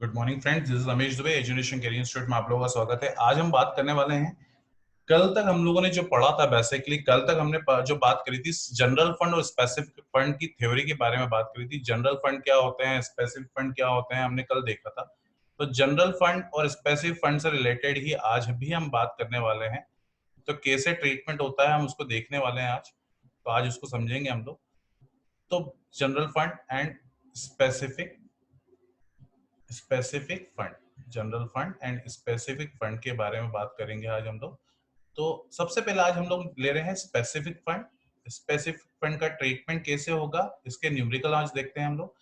Good morning friends, this is Ramesh Dubey, education career institute में आप लोगों का स्वागत है। आज हम बात करने वाले हैं, कल तक हम लोगों ने जो पढ़ा था, बेसिकली कल तक हमने जो बात करी थी जनरल फंड और स्पेसिफिक फंड की थ्योरी के बारे में बात करी थी। जनरल फंड क्या होते हैं, स्पेसिफिक फंड क्या होते हैं, हमने कल देखा था। तो जनरल फंड और स्पेसिफिक फंड से रिलेटेड ही आज भी हम बात करने वाले हैं। तो कैसे ट्रीटमेंट होता है हम उसको देखने वाले हैं आज। तो आज उसको समझेंगे हम लोग। तो general fund and specific specific fund general fund and specific fund के बारे में बात करेंगे आज हम लोग। तो सबसे पहले आज हम लोग ले रहे हैं स्पेसिफिक फंड। स्पेसिफिक फंड का ट्रीटमेंट कैसे होगा, इसके न्यूमेरिकल आज देखते हैं हम लोग।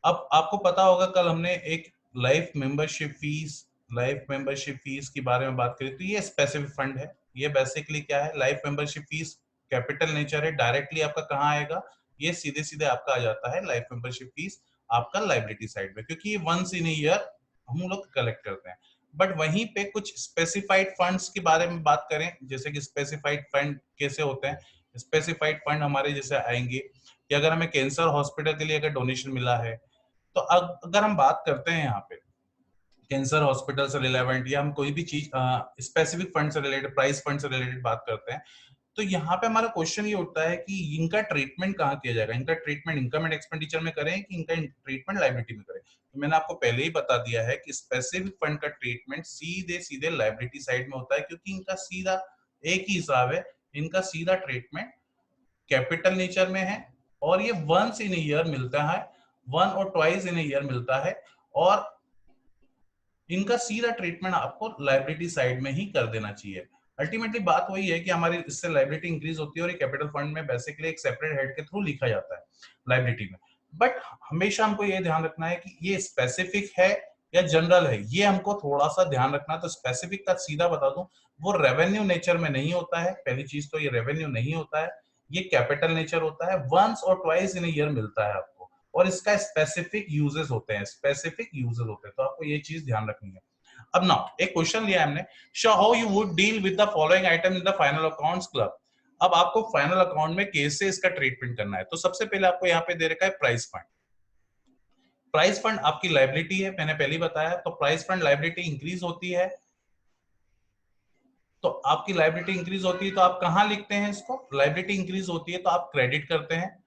अब आपको पता होगा, कल हमने एक लाइफ मेंबरशिप फीस के बारे में बात करी। तो ये स्पेसिफिक फंड है। ये बेसिकली क्या है, life membership fees capital nature है, डायरेक्टली आपका कहाँ आएगा, ये सीधे सीधे आपका आ जाता है लाइफ मेंबरशिप फीस आपका लाइबिलिटी साइड में, क्योंकि ये वंस इन ईयर हम लोग कलेक्ट करते हैं। बट वहीं पे कुछ स्पेसिफाइड फंड्स के बारे में बात करें, जैसे कि स्पेसिफाइड फंड कैसे होते हैं। स्पेसिफाइड फंड हमारे जैसे आएंगे कि अगर हमें कैंसर हॉस्पिटल के लिए अगर डोनेशन मिला है, तो अगर हम बात करते हैं यहाँ पे कैंसर हॉस्पिटल से रिलेवेंट, या हम कोई भी चीज स्पेसिफिक फंड से रिलेटेड, प्राइस फंड से रिलेटेड बात करते हैं, तो यहाँ पे हमारा क्वेश्चन ये उठता है कि इनका ट्रीटमेंट कहाँ किया जाएगा। इनका ट्रीटमेंट इनकम एंड एक्सपेंडिचर में करें कि इनका ट्रीटमेंट लायबिलिटी में करें। तो मैंने आपको पहले ही बता दिया है कि स्पेसिफिक फंड का ट्रीटमेंट सीधे सीधे लायबिलिटी साइड में होता है, क्योंकि इनका सीधा एक ही हिसाब है। इनका सीधा ट्रीटमेंट कैपिटल नेचर में है, और ये वंस इन ईयर मिलता है, वन और ट्वाइस इन ईयर मिलता है। और इनका सीधा ट्रीटमेंट आपको लाइबिलिटी साइड में ही कर देना चाहिए। अल्टीमेटली बात वही है कि हमारी इससे लाइबिलिटी इंक्रीज होती है, और ये कैपिटल फंड में बेसिकली एक सेपरेट हेड के थ्रू लिखा जाता है लाइबिलिटी में। बट हमेशा हमको ये ध्यान रखना है कि ये स्पेसिफिक है या जनरल है, ये हमको थोड़ा सा ध्यान रखना है। तो स्पेसिफिक का सीधा बता दूं, वो रेवेन्यू नेचर में नहीं होता है। पहली चीज तो ये रेवेन्यू नहीं होता है, ये कैपिटल नेचर होता है। वंस और ट्वाइस इन ईयर मिलता है आपको, और इसका स्पेसिफिक यूजेस होते हैं, स्पेसिफिक यूजेस होते हैं। तो आपको ये चीज ध्यान रखनी है। अब नाउ एक क्वेश्चन लिया हमने, show how you would deal with the following item in the final accounts club. अब आपको फाइनल अकाउंट में कैसे इसका ट्रीटमेंट करना है। तो सबसे पहले आपको यहाँ पे दे रखा है प्राइस फंड। प्राइस फंड आपकी लाइबिलिटी है, मैंने पहले ही बताया। तो प्राइस फंड लाइबिलिटी इंक्रीज होती है, तो आपकी लाइबिलिटी इंक्रीज होती है तो आप कहां लिखते हैं इसको, लाइबिलिटी इंक्रीज होती है तो आप क्रेडिट करते हैं।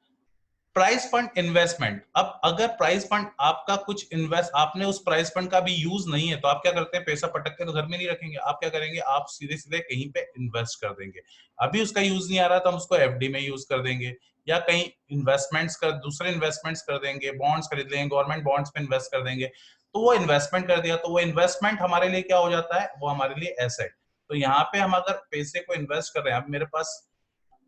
प्राइस फंड इन्वेस्टमेंट, अब अगर प्राइस फंड आपका कुछ इन्वेस्ट, आपने उस प्राइस फंड का भी यूज नहीं है, तो आप क्या करते हैं, पैसा पटक के तो घर में नहीं रखेंगे। आप क्या करेंगे, आप सीधे सीधे कहीं पे इन्वेस्ट कर देंगे। अभी उसका यूज नहीं आ रहा तो हम उसको एफडी में यूज कर देंगे, या कहीं इन्वेस्टमेंट्स कर, दूसरे इन्वेस्टमेंट्स कर देंगे, बॉन्ड्स खरीद लेंगे, गवर्नमेंट बॉन्ड्स पे इन्वेस्ट कर देंगे। तो वो इन्वेस्टमेंट कर दिया, तो वो इन्वेस्टमेंट हमारे लिए क्या हो जाता है, वो हमारे लिए एसेट। तो यहाँ पे हम अगर पैसे को इन्वेस्ट कर रहे हैं, अब मेरे पास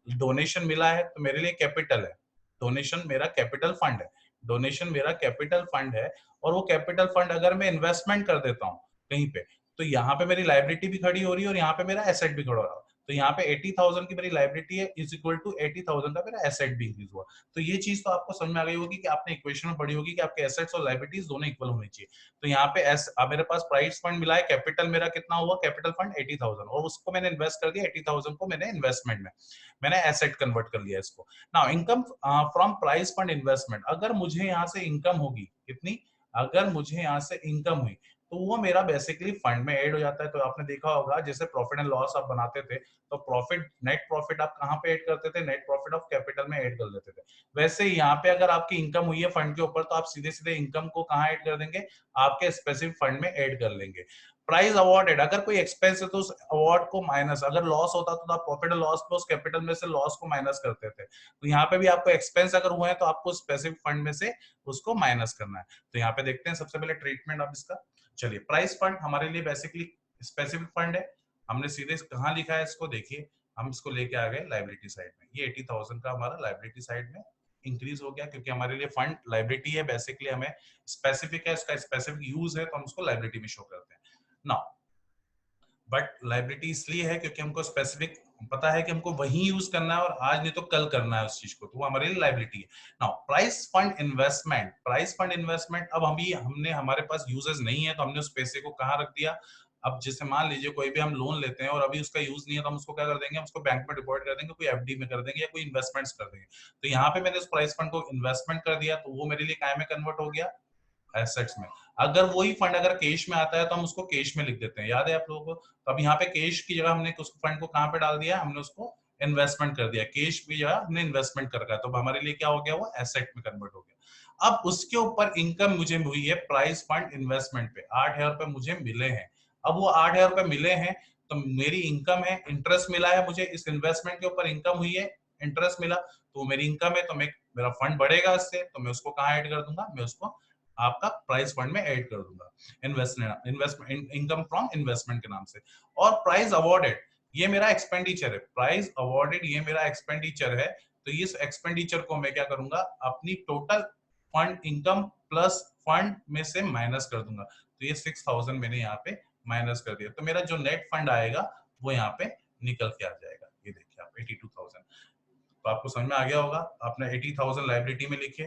डोनेशन मिला है तो मेरे लिए कैपिटल है। डोनेशन मेरा कैपिटल फंड है, डोनेशन मेरा कैपिटल फंड है। और वो कैपिटल फंड अगर मैं इन्वेस्टमेंट कर देता हूँ कहीं पे, तो यहाँ पे मेरी लाइबिलिटी भी खड़ी हो रही है और यहाँ पे मेरा एसेट भी खड़ा हो रहा है। तो यहाँ पे 80,000 की मेरी लाइबिलिटी है, इज इक्वल टू 80,000 का मेरा एसेट भी इंक्रीज हुआ। तो ये चीज तो आपको समझ में आ गई होगी कि आपने इक्वेशन में पढ़ी होगी कि आपके एसेट्स और लाइबिलिटीज दोनों इक्वल होनी चाहिए। तो यहाँ पे मेरे पास प्राइस फंड मिला है, कैपिटल मेरा कितना हुआ, कैपिटल फंड 80,000, और उसको मैंने इन्वेस्ट कर दिया 80,000 को मैंने इन्वेस्टमेंट में, मैंने एसेट कन्वर्ट कर लिया इसको। Now income from price fund investment, अगर मुझे यहाँ से इनकम होगी कितनी, अगर मुझे यहाँ से इनकम हुई, तो वो मेरा बेसिकली फंड में ऐड हो जाता है। तो आपने देखा होगा, जैसे प्रॉफिट एंड लॉस आप बनाते थे, तो प्रॉफिट, नेट प्रॉफिट आप कहाँ पे ऐड करते थे, नेट प्रॉफिट ऑफ कैपिटल में ऐड कर देते थे। वैसे ही यहाँ पे अगर आपकी इनकम हुई है फंड के ऊपर, तो आप सीधे सीधे इनकम को कहाँ ऐड कर देंगे, आपके स्पेसिफिक फंड में ऐड कर लेंगे। प्राइज अवॉर्डेड, अगर कोई एक्सपेंस है तो उस अवार्ड को माइनस, अगर लॉस होता तो आप प्रॉफिट और लॉस को, उस कैपिटल में से लॉस को माइनस करते थे। तो यहाँ पे भी आपको एक्सपेंस अगर हुए हैं तो आपको स्पेसिफिक फंड में से उसको माइनस करना है। तो यहाँ पे देखते हैं सबसे पहले ट्रीटमेंट अब इसका। चलिए, प्राइस फंड हमारे लिए बेसिकली स्पेसिफिक फंड है। हमने सीधे कहाँ लिखा है इसको, देखिए हम इसको लेके आ गए लाइबिलिटी साइड में। ये 80,000 का हमारा लाइबिलिटी साइड में इंक्रीज हो गया, क्योंकि हमारे लिए फंड लाइबिलिटी है, बेसिकली हमें स्पेसिफिक है, इसका स्पेसिफिक यूज है, तो हम उसको लाइबिलिटी में शो करते हैं ना। बट लाइबिलिटी इसलिए है क्योंकि हमको स्पेसिफिक पता है कि हमको वही यूज करना है, और आज नहीं तो कल करना है उस चीज को, तो वो हमारे लिए लाइबिलिटी है। Now price fund investment, price fund investment, अब हमने हमारे पास यूजेस नहीं है, तो हमने उस पैसे को कहाँ रख दिया। अब जैसे मान लीजिए कोई भी हम लोन लेते हैं और अभी उसका यूज नहीं है, तो हम उसको क्या कर देंगे, हम उसको बैंक में डिपॉजिट कर देंगे, कोई एफडी में कर देंगे, या कोई इन्वेस्टमेंट्स कर देंगे। तो यहाँ पे मैंने उस प्राइस फंड को इन्वेस्टमेंट कर दिया, तो वो मेरे लिए काय में कन्वर्ट हो गया, एसेट्स में। अगर वही फंड अगर कैश में आता है तो हम उसको कैश में लिख देते हैं, याद है आप लोगों को। तो अब यहाँ पे कैश की जगह हमने उस फंड को कहाँ पे डाल दिया, हमने उसको इन्वेस्टमेंट कर दिया, कैश की जगह हमने इन्वेस्टमेंट कर रखा है, तो हमारे लिए क्या हो गया, वो एसेट में कन्वर्ट हो गया। अब उसके ऊपर इनकम मुझे हुई है प्राइस फंड इन्वेस्टमेंट पे, 8,000 रुपए मुझे मिले हैं। अब वो 8,000 रुपए मिले हैं तो मेरी इनकम है, इंटरेस्ट मिला है मुझे, इस इन्वेस्टमेंट के ऊपर इनकम हुई है, इंटरेस्ट मिला, तो मेरी इनकम है, तो मेरा फंड बढ़ेगा इससे, तो मैं उसको कहाँ ऐड कर दूंगा, मैं उसको आपका प्राइस फंड में ऐड कर दूंगा, इन्वेस्टमेंट इनकम फ्रॉम इन्वेस्टमेंट के नाम से। और प्राइस अवॉर्डेड, ये मेरा एक्सपेंडिचर है, प्राइस अवॉर्डेड ये मेरा एक्सपेंडिचर है, तो इस एक्सपेंडिचर को मैं क्या करूंगा, अपनी total fund income plus fund में से माइनस कर दूंगा। तो ये 6,000 मैंने यहाँ पे माइनस कर दिया, तो मेरा जो नेट फंड आएगा वो यहाँ पे निकल के आ जाएगा। ये देखिए आप 82,000, तो आपको समझ में आ गया होगा। आपने 80,000 लाइबिलिटी में लिखे,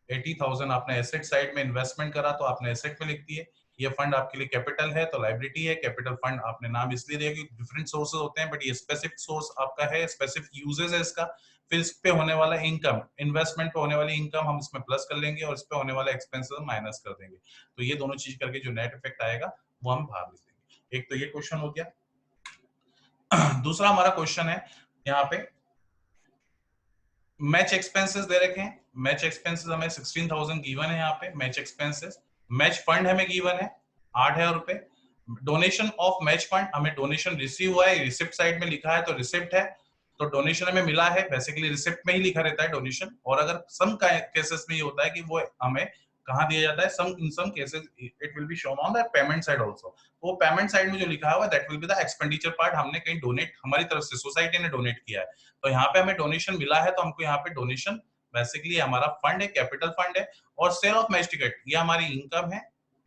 80,000 आपने एसेट साइड में इन्वेस्टमेंट करा तो आपने एसेट में लिख दिए। ये फंड आपके लिए कैपिटल है तो लाइबिलिटी है, कैपिटल फंड आपने नाम इसलिए दिया क्योंकि डिफरेंट सोर्सेज होते हैं, बट ये स्पेसिफिक सोर्स आपका है, स्पेसिफिक यूजेस है इसका। फिर इस पे होने वाला इनकम, इन्वेस्टमेंट पे होने वाली इनकम हम इसमें प्लस कर लेंगे और इस पे होने वाला एक्सपेंसेस माइनस कर देंगे। तो ये दोनों चीज करके जो नेट इफेक्ट आएगा वो हम बाहर लिख देंगे। एक तो ये क्वेश्चन हो गया। दूसरा हमारा क्वेश्चन है यहाँ पे मैच एक्सपेंसेस दे रखे हैं। मैच एक्सपेंसेस हमें 16,000 गिवन है यहाँ पे मैच एक्सपेंसेस। मैच फंड हमें गिवन है 8,000 रुपए। डोनेशन ऑफ मैच फंड, हमें डोनेशन रिसीव हुआ है, रिसिप्ट साइड में लिखा है तो रिसिप्ट है, तो डोनेशन हमें मिला है, बेसिकली रिसिप्ट में ही लिखा रहता है डोनेशन। और अगर सम केसेस में ये होता है कि वो हमें कहाँ दिया जाता है, some in some cases it will be shown on the payment side also. वो पेमेंट साइड में जो लिखा हुआ है that will be the expenditure part, हमने कहीं डोनेट हमारी तरफ से सोसाइटी ने डोनेट किया है, तो यहाँ पे हमें डोनेशन मिला है, तो हमको यहाँ पे डोनेशन बेसिकली हमारा फंड है, कैपिटल फंड है। और सेल ऑफ मैच टिकट ये हमारी इनकम है,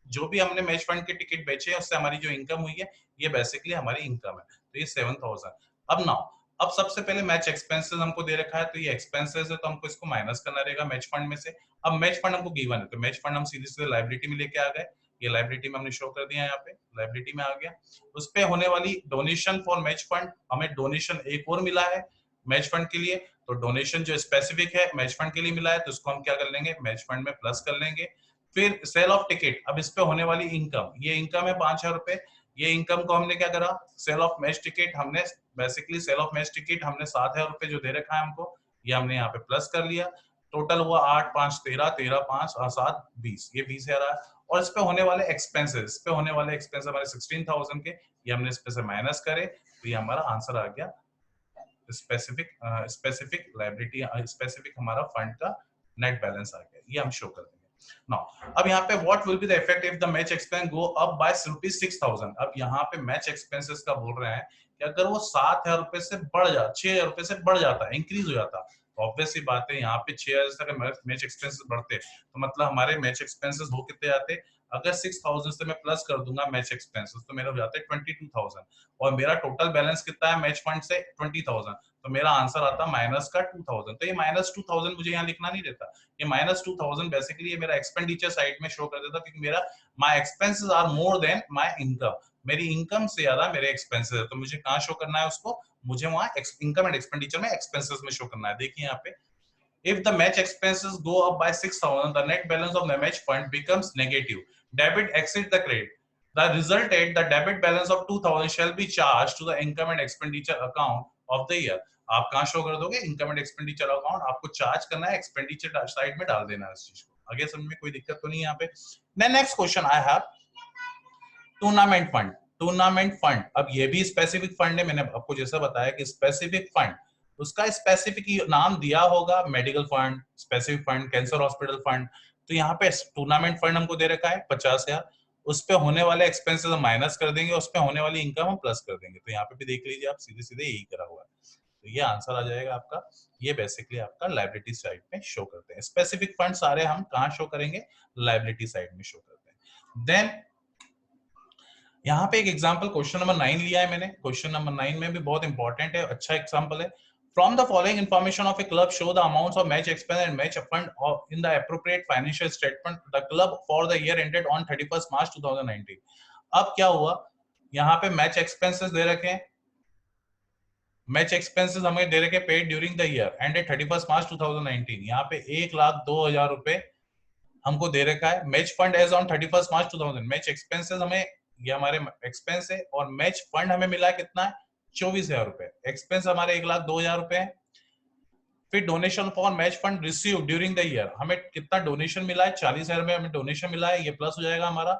जो भी हमने मैच फंड के टिकट बेचे हैं उससे हमारी जो इनकम हुई है ये बेसिकली हमारी इनकम है, तो ये 7,000। अब नाउ अब सबसे पहले मैच एक्सपेंसेस हमको दे रखा है, तो ये एक्सपेंसेस है तो हमको इसको माइनस करना रहेगा मैच फंड में से। अब मैच फंड हमको गिवन है तो मैच फंड हम सीधे सीधे लाइबिलिटी में लेके आ गए, ये लाइबिलिटी में हमने शो कर दिया, यहाँ पे लाइबिलिटी में आ गया। उस पे होने वाली डोनेशन फॉर मैच फंड, हमें डोनेशन एक और मिला है मैच फंड के लिए, तो डोनेशन जो स्पेसिफिक है मैच फंड के लिए मिला है तो इसको हम क्या कर लेंगे, मैच फंड में प्लस कर लेंगे। फिर सेल ऑफ टिकट, अब इस पे होने वाली इनकम, ये इनकम है 5,000 रुपए, ये इनकम को हमने क्या करा, सेल ऑफ मैच टिकट, हमने basically sale of match ticket हमने 7,000 रुपए जो दे रखा है हमको, ये हमने यहाँ पे प्लस कर लिया। टोटल हुआ 8 5 13, 13 5 7 20, ये 20,000 आया। और इस पे होने वाले एक्सपेंसेस, इस पे होने वाले एक्सपेंस हमारे 16,000 के, ये हमने इस पे से माइनस करे, तो ये हमारा आंसर आ गया स्पेसिफिक लायबिलिटी, स्पेसिफिक हमारा फंड का नेट बैलेंस आ गया, ये हम शो कर देंगे। नाउ अब यहाँ पे what will be the effect if the match expense go up by ₹6,000। अब यहाँ पे मैच एक्सपेंसेस का बोल रहे हैं कि अगर वो 7,000 रुपए से बढ़ जाता, 6,000 रुपए से बढ़ जाता, इंक्रीज हो जाता, तो ऑब्वियस सी बात है यहाँ पे 6,000 से अगर मैच एक्सपेंसेस बढ़ते तो मतलब हमारे मैच एक्सपेंसेस हो कितने जाते, अगर 6,000 से मैं प्लस कर दूंगा मैच एक्सपेंसेस तो मेरा हो जाता है 22,000, और मेरा टोटल बैलेंस कितना है मैच फंड से 20,000, तो मेरा आंसर आता माइनस का 2,000। तो ये माइनस 2,000 मुझे यहाँ लिखना नहीं रहता, ये माइनस 2,000 बेसिकली ये मेरा एक्सपेंडिचर साइड में शो कर देता, क्योंकि मेरा my expenses are more than my income, मेरी इनकम से ज्यादा मेरे एक्सपेंसेस है, तो मुझे कहाँ शो करना है उसको, मुझे वहाँ इनकम एंड एक्सपेंडिचर में एक्सपेंसेस में शो करना है। देखिए यहाँ पे if the match expenses go up by 6,000 the net balance of the match fund becomes negative, debit exceeds the credit, the resultant the debit balance of 2,000 shall be charged to the income and expenditure account of the year। आप कहाँ show कर दोगे, income and expenditure account, आपको charge करना है, expenditure side में डाल देना है इस चीज को। आगे समझ में कोई दिक्कत तो नहीं यहाँ पे। Next question I have tournament fund. Tournament fund, अब ये भी स्पेसिफिक फंड है, मैंने आपको जैसा बताया कि स्पेसिफिक फंड, उसका स्पेसिफिक नाम दिया होगा, medical fund, specific fund, cancer hospital fund. तो यहाँ पे टूर्नामेंट फंड हमको दे रखा है 50,000, उस पे होने वाले एक्सपेंसेस हम माइनस कर देंगे, उस पे होने वाली इनकम हम प्लस कर देंगे। तो यहाँ पे भी देख लीजिए आप, सीधे सीधे यही करा हुआ है, तो ये आंसर आ जाएगा आपका। ये बेसिकली आपका लायबिलिटी साइड में शो करते हैं, स्पेसिफिक फंड सारे हम कहाँ शो करेंगे, लायबिलिटी साइड में शो करते हैं। देन यहाँ पे एक एग्जांपल क्वेश्चन नंबर 9 लिया है मैंने, क्वेश्चन नंबर 9 में भी बहुत इंपॉर्टेंट है, अच्छा एग्जांपल है। From the following information of a club show the amounts of match expense and match fund in the appropriate financial statement the club for the year ended on 31st March 2019। अब क्या हुआ, यहाँ पे match expenses दे रखे हैं, match expenses हमें दे रखे paid during the year ended 31st March 2019। यहाँ पे 1,02,000 रुपए हमको दे रखा है match fund as on 31 March 2000। Match expenses हमें, ये हमारे एक्सपेंस है, और मैच फंड हमें मिला कितना है 24,000 रुपए। एक्सपेंस हमारे 1,02,000 रुपए है। फिर donation for match fund receive during the year, हमें कितना डोनेशन मिला है 40,000 में हमें डोनेशन मिला है, ये प्लस हो जाएगा हमारा।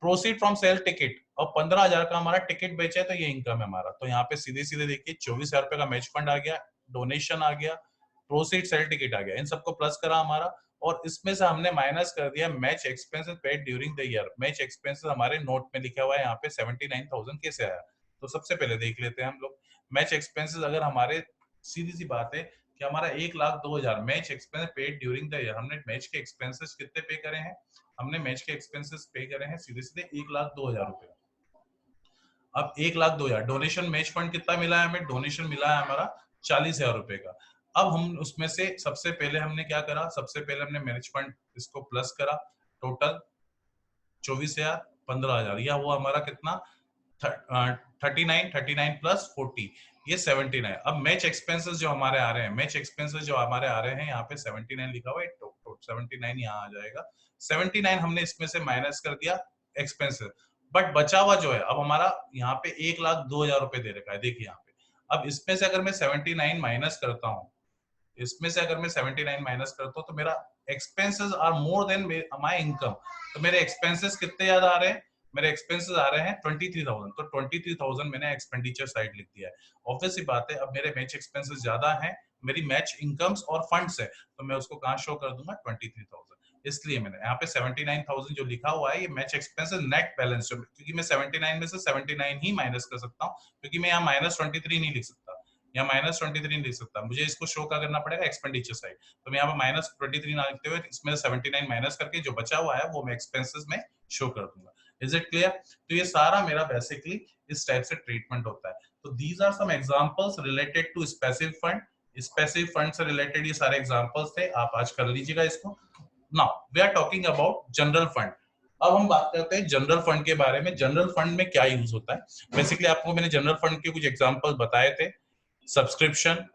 प्रोसीड फ्रॉम सेल टिकट, और 15,000 का हमारा टिकट बेचे तो ये इनकम है हमारा। तो यहाँ पे सीधे सीधे देखिए 24,000 रुपए का मैच फंड आ गया, डोनेशन आ गया, प्रोसीड सेल टिकट आ गया, इन सबको प्लस करा हमारा। और इसमें से हमने माइनस कर दिया match expenses paid during the year. Match expenses हमारे नोट में लिखा हुआ है यहाँ पे 79,000 कैसे आया, तो सबसे पहले देख लेते हैं हम लोग। मैच एक्सपेंसेस अगर हमारे, सीधी सी बात है कि हमारा 1,02,000 match expense paid during the year, हमने मैच के एक्सपेंसेस कितने पे करे हैं, हमने मैच के एक्सपेंसेस पे करे हैं सीधे सीधे 1,02,000 रुपए। अब 1,02,000 डोनेशन मैच फंड कितना मिला है हमें, डोनेशन मिला है हमारा 40,000 रुपए का। अब हम उसमें से सबसे पहले हमने क्या करा, सबसे पहले हमने मैच फंड इसको प्लस करा, टोटल 24,000 15,000, यह हुआ हमारा कितना 39 प्लस 40, ये 79। अब मैच एक्सपेंसेस जो हमारे आ रहे हैं, मैच एक्सपेंसेस जो हमारे आ रहे हैं यहाँ पे 79 लिखा हुआ है, 79 यहाँ आ जाएगा। 79 हमने इसमें से माइनस कर दिया एक्सपेंसेस, बट बचा हुआ जो है अब हमारा यहाँ पे 1,02,000 रुपए दे रखा है, देखिए यहाँ पे। अब इसमें से अगर मैं 79 माइनस करता हूँ, इसमें से अगर मैं 79 माइनस करता हूँ तो मेरा expenses are more than my income. तो मेरे एक्सपेंसेस कितने ज्यादा आ रहे हैं, मेरे एक्सपेंसेस आ रहे हैं 23,000, तो 23,000 मैंने एक्सपेंडिचर साइड लिख दिया है। ऑब्वियस सी बात है, अब मेरे मैच एक्सपेंसेस ज्यादा हैं, मेरी मैच इनकम्स और फंड्स है, तो मैं उसको कहाँ शो कर दूंगा 23,000। इसलिए मैंने यहाँ पे 79,000 जो लिखा हुआ है ये मैच एक्सपेंसेस नेट बैलेंस, क्योंकि मैं 79 में से 79 ही माइनस कर सकता हूँ, क्योंकि मैं यहाँ -23 नहीं लिख सकता, या -23 लिख सकता, मुझे इसको शो क्या करना पड़ेगा एक्सपेंडिचर साइड। तो मैं यहाँ पे -23 ना लिखते हुए इसमें 79 माइनस करके जो बचा हुआ है वो मैं एक्सपेंसेस में शो कर दूंगा। Is it clear? तो ये सारा मेरा बेसिकली इस टाइप से ट्रीटमेंट होता है। तो these are some examples related to specific fund. Specific fund से रिलेटेड ये सारे एग्जांपल्स थे, आप आज कर लीजिएगा इसको। Now we are talking about general fund. अब हम बात करते हैं जनरल फंड के बारे में। जनरल फंड में क्या यूज होता है, बेसिकली आपको मैंने जनरल फंड के कुछ एग्जांपल बताए थे, सब्सक्रिप्शन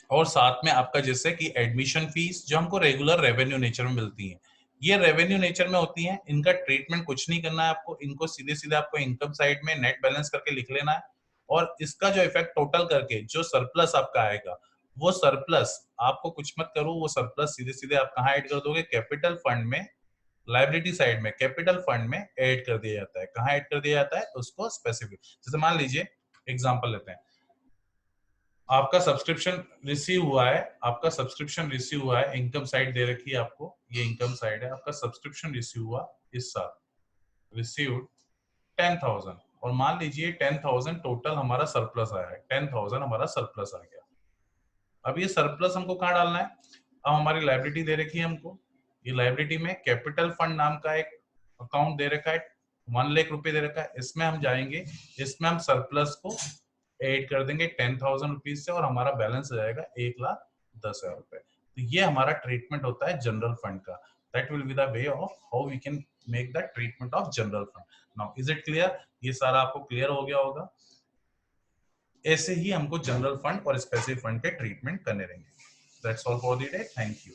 और साथ में आपका जैसे कि एडमिशन फीस जो हमको रेगुलर रेवेन्यू नेचर में मिलती है, ये रेवेन्यू नेचर में होती है, इनका ट्रीटमेंट कुछ नहीं करना है आपको, इनको सीधे सीधे आपको इनकम साइड में नेट बैलेंस करके लिख लेना है। और इसका जो इफेक्ट टोटल करके जो सरप्लस आपका आएगा, वो सरप्लस आपको कुछ मत करो, वो सरप्लस सीधे सीधे आप कहाँ ऐड कर दोगे, कैपिटल फंड में, लाइबिलिटी साइड में कैपिटल फंड में ऐड कर दिया जाता है। कहाँ ऐड कर दिया जाता है उसको स्पेसिफिक, जैसे मान लीजिए एग्जांपल लेते हैं, आपका सब्सक्रिप्शन रिसीव हुआ है, आपका सब्सक्रिप्शन रिसीव हुआ है, इनकम साइड दे रखी है आपको, ये इनकम साइड है, आपका सब्सक्रिप्शन रिसीव हुआ इस साल, रिसीव्ड 10,000, और मान लीजिए 10,000 टोटल हमारा सरप्लस आया है, 10,000 हमारा सरप्लस आ गया। अब ये सरप्लस हमको कहाँ डालना है, अब हमारी लाइबिलिटी दे रखी है हमको, ये लाइबिलिटी में कैपिटल फंड नाम का एक अकाउंट दे रखा है, 1 लाख रुपए दे रखा है, इसमें हम जाएंगे, इसमें हम सरप्लस को ऐड कर देंगे 10,000 रुपीज से, और हमारा बैलेंस हो जाएगा 1,10,000 रुपए। तो ये हमारा ट्रीटमेंट होता है जनरल फंड का। That will be the way of how we can make the treatment of general fund. Now is it clear? ये सारा आपको क्लियर हो गया होगा। ऐसे ही हमको जनरल फंड और स्पेसिफिक फंड के ट्रीटमेंट करने रहेंगे। That's all for the day, thank you.